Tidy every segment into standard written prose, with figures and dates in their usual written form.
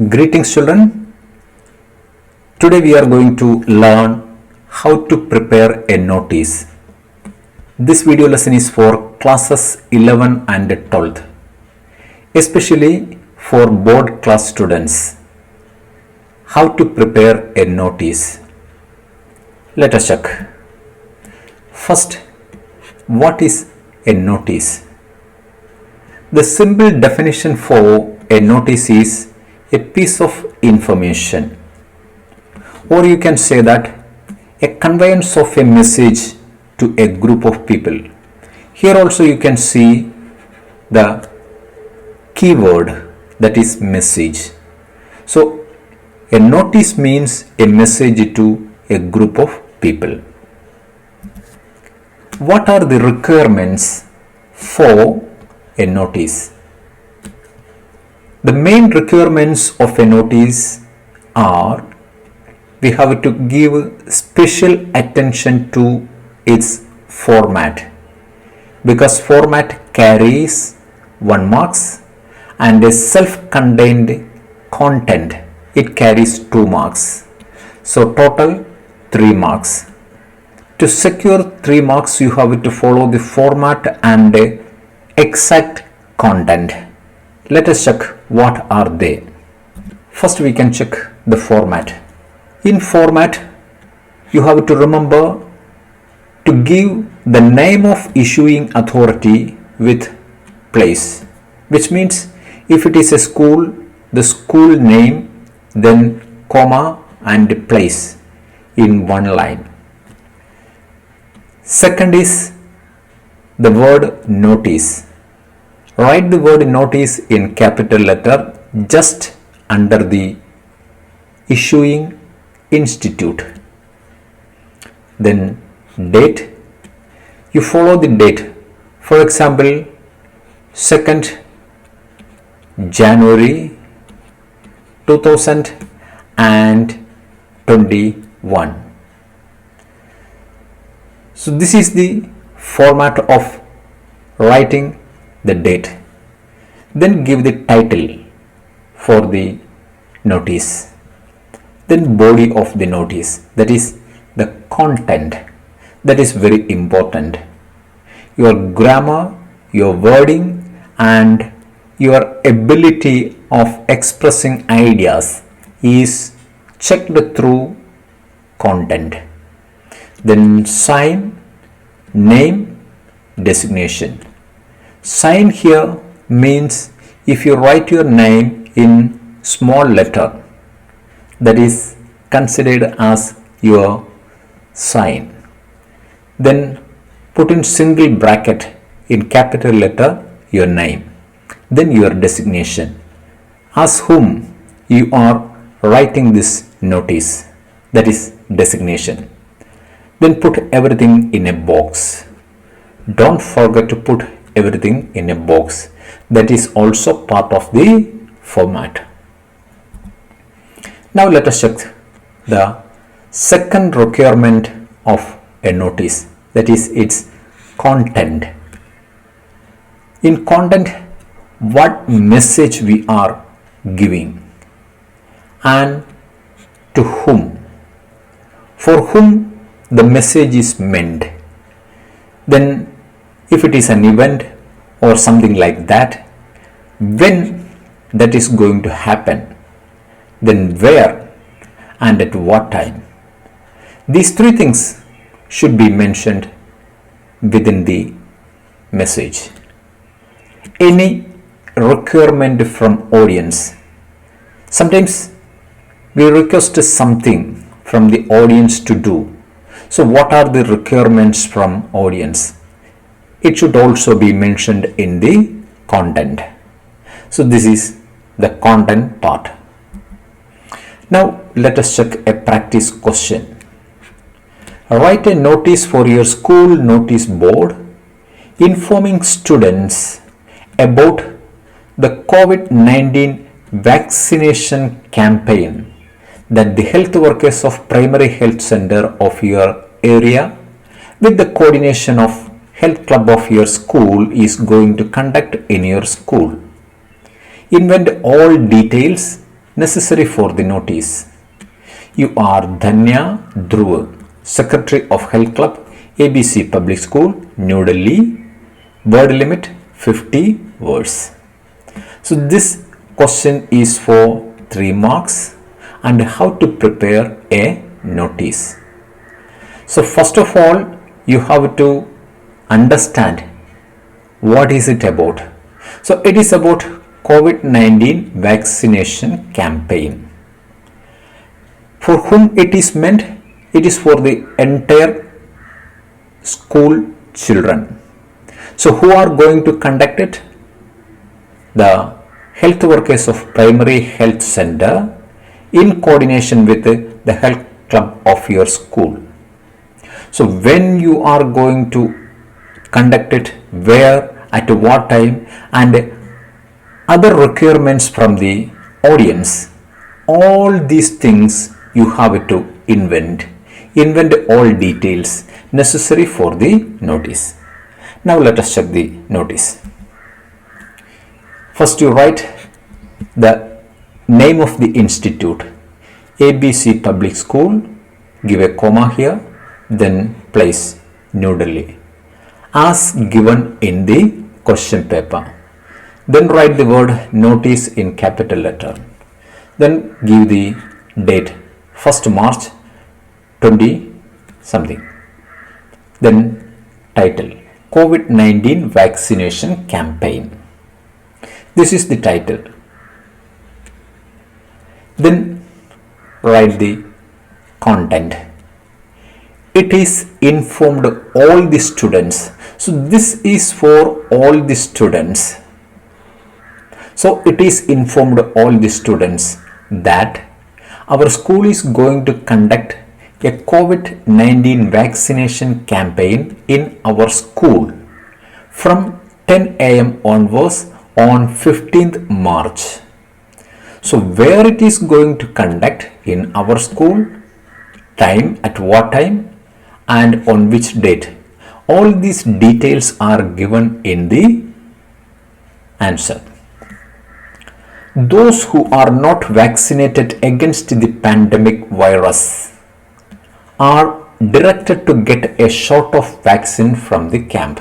Greetings children. Today we are going to learn how to prepare a notice. This video lesson is for classes 11 and 12th, especially for board class students. How to prepare a notice. Let us check. First, what is a notice? The simple definition for a notice is a piece of information, or you can say that a conveyance of a message to a group of people. Here also you can see the keyword, that is message. So a notice means a message to a group of people. What are the requirements for a notice? The main requirements of a notice are: we have to give special attention to its format, because format carries 1 marks, and a self-contained content, it carries 2 marks. So total 3 marks. To secure 3 marks, you have to follow the format and exact content. Let us check what are they. First we can check the format. In format, you have to remember to give the name of issuing authority with place, which means if it is a school, the school name, then comma and place in one line. Second is the word notice. Write the word notice in capital letter just under the issuing institute. Then date, you follow the date. For example, 2nd January 2021. So this is the format of writing the date. Then give the title for the notice. Then body of the notice, that is the content. That is very important. Your grammar, your wording, and your ability of expressing ideas is checked through content. Then sign, name, designation. Sign here means if you write your name in small letter, that is considered as your sign. Then put in single bracket in capital letter your name. Then your designation, as whom you are writing this notice, that is designation. Then put everything in a box. Don't forget to put everything in a box. That is also part of the format. Now let us check the second requirement of a notice, that is its content. In content, what message we are giving and to whom, for whom the message is meant. Then if it is an event or something like that, when that is going to happen, then where and at what time. These 3 things should be mentioned within the message. Any requirement from audience. Sometimes we request something from the audience to do. So what are the requirements from audience? It should also be mentioned in the content. So this is the content part. Now let us check a practice question. Write a notice for your school notice board informing students about the COVID-19 vaccination campaign that the health workers of primary health center of your area with the coordination of health club of your school is going to conduct in your school. Invent all details necessary for the notice. You are Dhanya Dhruv, Secretary of Health Club, ABC Public School, New Delhi. Word limit 50 words. So this question is for 3 marks and how to prepare a notice. So first of all, you have to understand what is it about. So it is about COVID-19 vaccination campaign. For whom it is meant? It is for the entire school children. So who are going to conduct it? The health workers of primary health center in coordination with the health club of your school. So when you are going to conduct it, where, at what time, and other requirements from the audience, all these things you have to invent all details necessary for the notice. Now let us check the notice. First you write the name of the institute, ABC Public School, give a comma here, then place New Delhi as given in the question paper. Then write the word notice in capital letter. Then give the date 1st March 20 something. Then title COVID-19 vaccination campaign. This is the title. Then write the content. It is informed all the students. So this is for all the students. So it is informed all the students that our school is going to conduct a COVID-19 vaccination campaign in our school from 10 a.m. onwards on 15th March. So where it is going to conduct in our school, time, at what time, and on which date. All these details are given in the answer. Those who are not vaccinated against the pandemic virus are directed to get a shot of vaccine from the camp.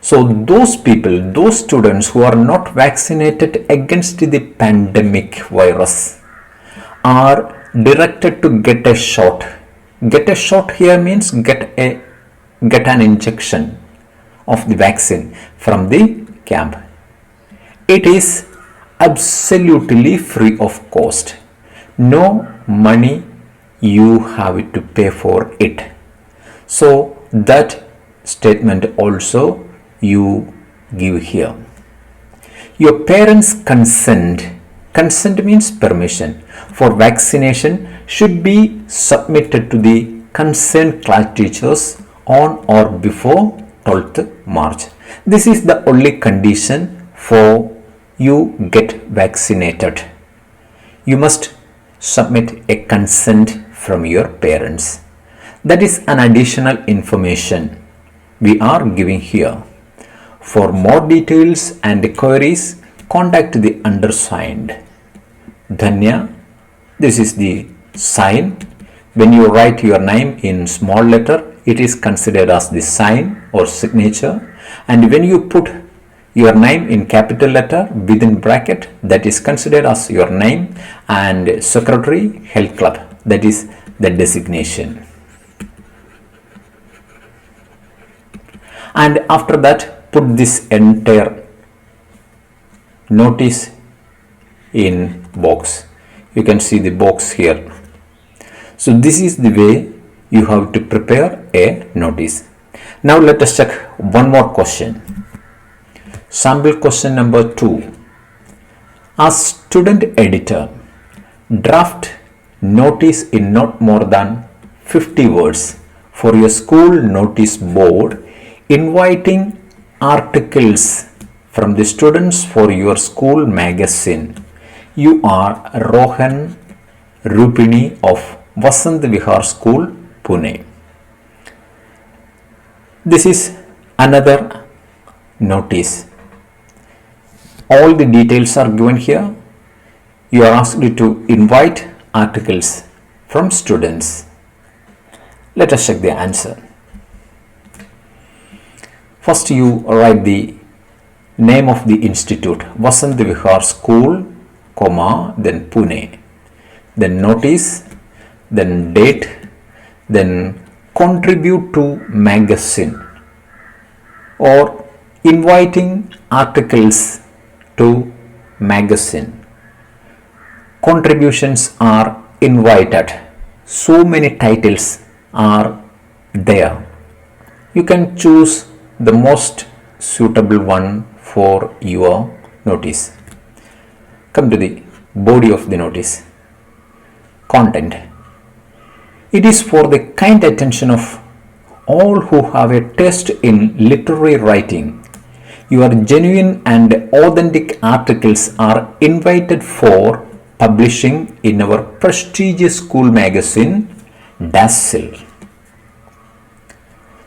So those people, those students who are not vaccinated against the pandemic virus are directed to get a shot. Get a shot here means get an injection of the vaccine from the camp. It is absolutely free of cost. No money you have to pay for it. So that statement also you give here. Your parents' consent means permission for vaccination should be submitted to the concerned class teachers on or before 12th March. This is the only condition for you get vaccinated. You must submit a consent from your parents. That is an additional information we are giving here. For more details and queries, contact the undersigned. Dhanya, this is the sign. When you write your name in small letter, it is considered as the sign or signature. And when you put your name in capital letter within bracket, that is considered as your name, and Secretary Health Club, that is the designation. And after that, put this entire notice in box. You can see the box here. So this is the way you have to prepare a notice. Now let us check one more question. Sample question number 2. As student editor, draft notice in not more than 50 words for your school notice board inviting articles from the students for your school magazine. You are Rohan Rupini of Vasant Vihar School, Pune. This is another notice. All the details are given here. you are asked to invite articles from students. Let us check the answer. First, you write the name of the institute, Vasant Vihar School, comma, then Pune, then notice, then date, then contribute to magazine, or inviting articles to magazine. Contributions are invited. So many titles are there. You can choose the most suitable one for your notice. Come to the body of the notice. Content. It is for the kind attention of all who have a taste in literary writing. Your genuine and authentic articles are invited for publishing in our prestigious school magazine, Dazzle.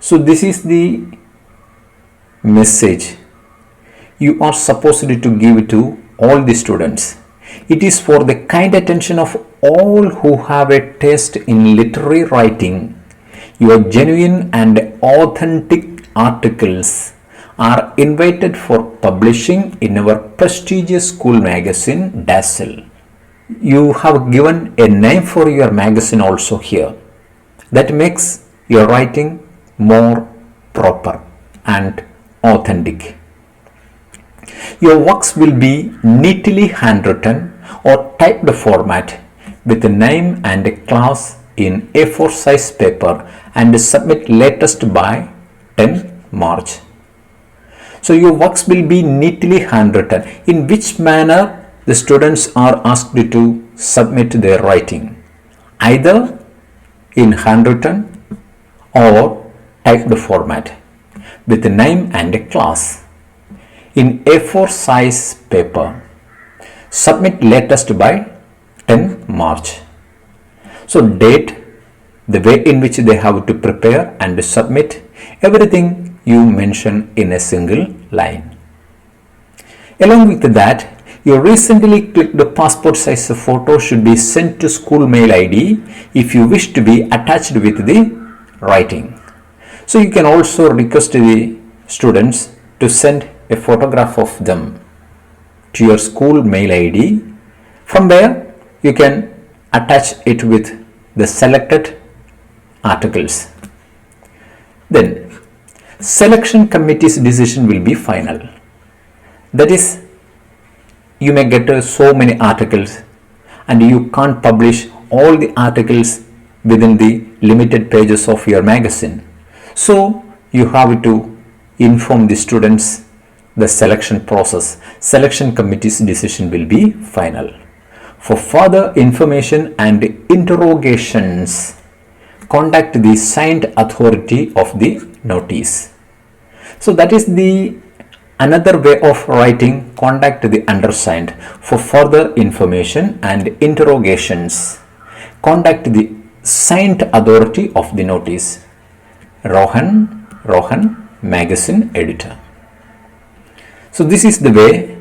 So this is the message you are supposed to give to all the students. It is for the kind attention of all who have a taste in literary writing. Your genuine and authentic articles are invited for publishing in our prestigious school magazine, Dazzle. You have given a name for your magazine also here. That makes your writing more proper and authentic. Your works will be neatly handwritten or typed format with a name and a class in A4 size paper and submit latest by 10 March. So your works will be neatly handwritten. In which manner the students are asked to submit their writing? Either in handwritten or typed format with a name and a class in A4 size paper. Submit latest by 10 March. So date, the way in which they have to prepare and submit, everything you mention in a single line. Along with that, your recently clicked passport size photo should be sent to school mail ID if you wish to be attached with the writing. So you can also request the students to send a photograph of them to your school mail ID. From there, you can attach it with the selected articles. Then, selection committee's decision will be final. That is, you may get so many articles and you can't publish all the articles within the limited pages of your magazine. So, you have to inform the students the selection process. Selection committee's decision will be final. For further information and interrogations, contact the signed authority of the notice. So that is the another way of writing. Contact the undersigned for further information and interrogations. Contact the signed authority of the notice. Rohan, magazine editor. So this is the way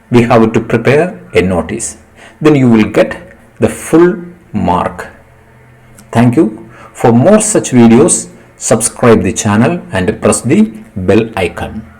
we have to prepare a notice. Then you will get the full mark. Thank you. For more such videos, subscribe the channel and press the bell icon.